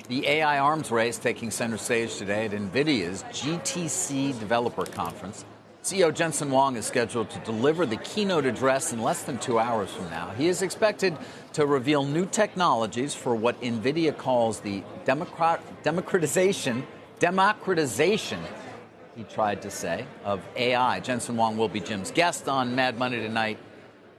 The AI arms race taking center stage today at Nvidia's GTC developer conference. CEO Jensen Huang is scheduled to deliver the keynote address in less than 2 hours from now. He is expected to reveal new technologies for what Nvidia calls the democratization, he tried to say, of AI. Jensen Huang will be Jim's guest on Mad Money tonight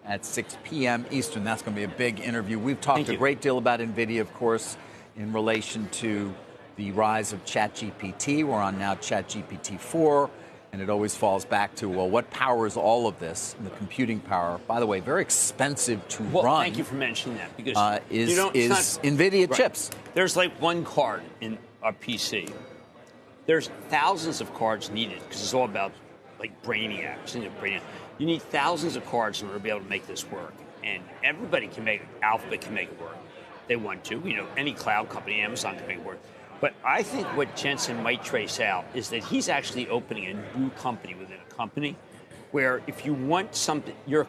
at 6 p.m. Eastern. That's going to be a big interview. We've talked a great deal about Nvidia, of course, in relation to the rise of ChatGPT. We're on now ChatGPT 4, and it always falls back to, well, what powers all of this? And the computing power, by the way, very expensive to run. Thank you for mentioning that, because is Nvidia chips. There's like one card in a PC. There's thousands of cards needed, because it's all about like brainiacs. You need thousands of cards in order to be able to make this work. And everybody can make it. Alphabet can make it work. They want to. Any cloud company, Amazon can make it work. But I think what Jensen might trace out is that he's actually opening a new company within a company where if you want something, you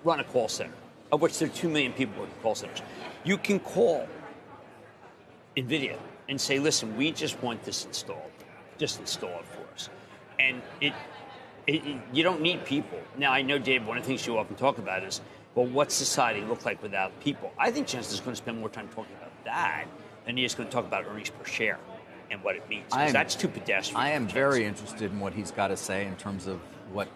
run a call center, of which there are 2 million people working call centers. You can call Nvidia and say, listen, we just want this installed. Just install it for us. And you don't need people. Now, I know, Dave, one of the things you often talk about is, well, what's society look like without people? I think Jensen's going to spend more time talking about that than he is going to talk about earnings per share and what it means. That's too pedestrian. I am very interested in what he's got to say in terms of what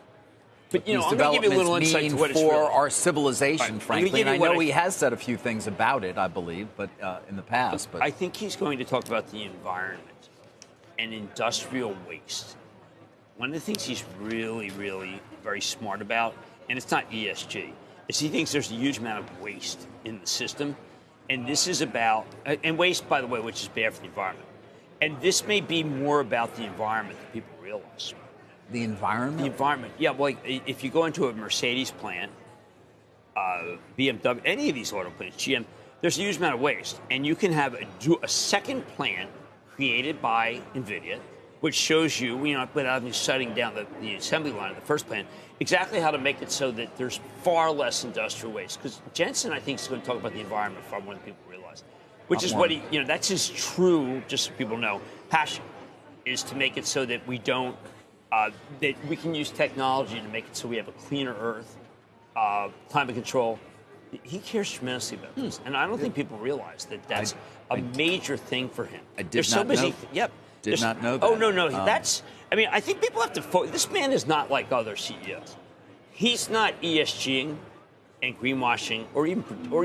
these I'm developments give you a little insight mean to what for really our civilization, frankly. And I know he has said a few things about it, I believe, but in the past. But I think he's going to talk about the environment and industrial waste. One of the things he's really, really very smart about, and it's not ESG, is he thinks there's a huge amount of waste in the system. And this is about, and waste, by the way, which is bad for the environment. And this may be more about the environment than people realize. The environment? The environment, yeah. Well, if you go into a Mercedes plant, BMW, any of these auto plants, GM, there's a huge amount of waste. And you can have a second plant created by Nvidia, which shows you, without even shutting down the assembly line of the first plant, exactly how to make it so that there's far less industrial waste. Because Jensen, I think, is going to talk about the environment far more than people realize, which is what that's his true, just so people know, passion, is to make it so that we don't, that we can use technology to make it so we have a cleaner Earth, climate control. He cares tremendously about this. And I don't think people realize that that's a major thing for him. They're so busy. Yep. Did not know that. Oh, no. I think people have to focus. This man is not like other CEOs. He's not ESGing and greenwashing or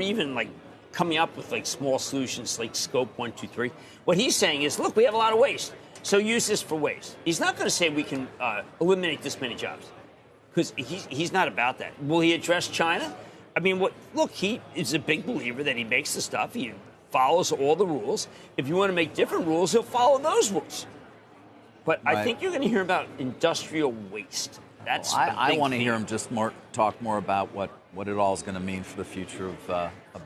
even like coming up with like small solutions like scope 1, 2, 3. What he's saying is, look, we have a lot of waste, so use this for waste. He's not going to say we can eliminate this many jobs, because he's not about that. Will he address China? I mean, look, he is a big believer that he makes the stuff. He follows all the rules. If you want to make different rules, he'll follow those rules. But I think you're going to hear about industrial waste. That's I want to hear him just talk more about what it all is going to mean for the future of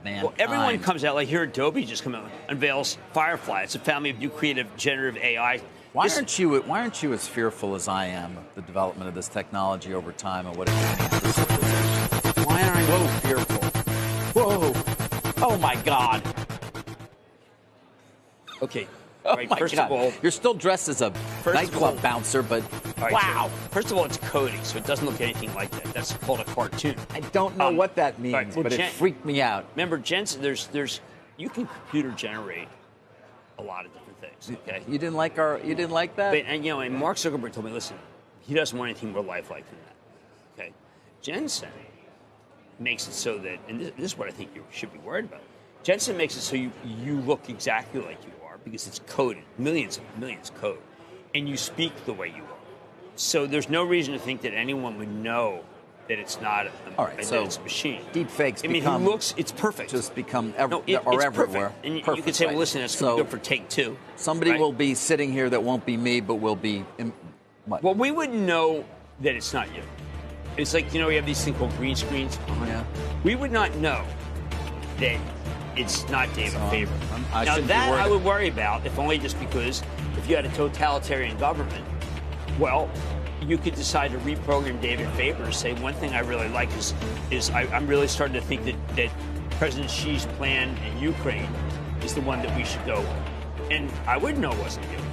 mankind. Well, everyone comes out, like here Adobe just come out, unveils Firefly. It's a family of new creative generative AI. Why aren't you as fearful as I am of the development of this technology over time and what it can mean for civilization? Why aren't you fearful? Whoa! Oh my God! Okay. Oh right, my first God. of all, you're still dressed as a nightclub bouncer, but wow. So first of all, it's coding, so it doesn't look anything like that. That's called a cartoon. I don't know what that means, but it freaked me out. Remember, Jensen, you can computer generate a lot of different things. Okay. You didn't like that? But, and Mark Zuckerberg told me, listen, he doesn't want anything more lifelike than that. Okay. Jensen makes it so that, and this is what I think you should be worried about. Jensen makes it so you look exactly like you are, because it's coded, millions code, and you speak the way you are. So there's no reason to think that anyone would know that it's not it's a machine. Deep fakes it's perfect. Just become it's everywhere. Perfect. And you could say, well, listen, that's going to go for take 2. Somebody will be sitting here that won't be me, but will be what? Well, we wouldn't know that it's not you. It's like, we have these things called green screens. Yeah. We would not know that it's not David Faber. Now that I would worry about, if only just because if you had a totalitarian government, well, you could decide to reprogram David Faber and say, one thing I really like is I'm really starting to think that President Xi's plan in Ukraine is the one that we should go with. And I wouldn't know it wasn't you.